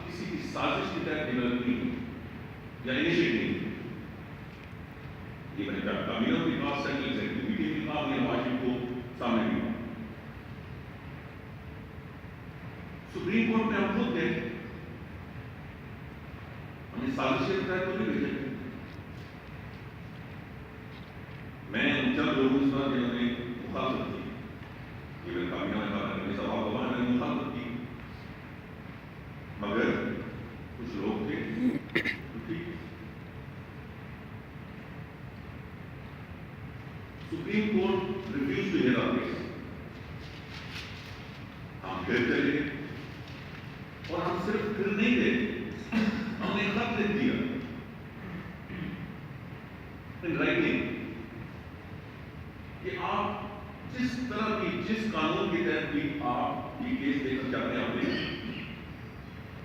किसी की साजिश के तहत डेवलप नहीं हुई या इनिशिएट नहीं हुई। ये मैंने कमीनों के पास सेंट्रल एग्जीक्यूटिव मीटिंग के बाद ये वाजिब को सामने भी सुप्रीम कोर्ट में हम खुद थे, हमने साजिश के तहत तो नहीं भेजे। मैं उन चंद लोगों से जिन्होंने मुखालफत की, केवल कामयाब ने कहा कि सवाल को मैंने मुखालफत की, मगर कुछ लोग थे supreme court refuse to hear our case. हम फिर चले और हम सिर्फ फिर नहीं गए, हमने खत लिख दिया इन राइटिंग कि आप जिस तरह की जिस कानून के तहत भी आप ये केस लेकर चाहते हैं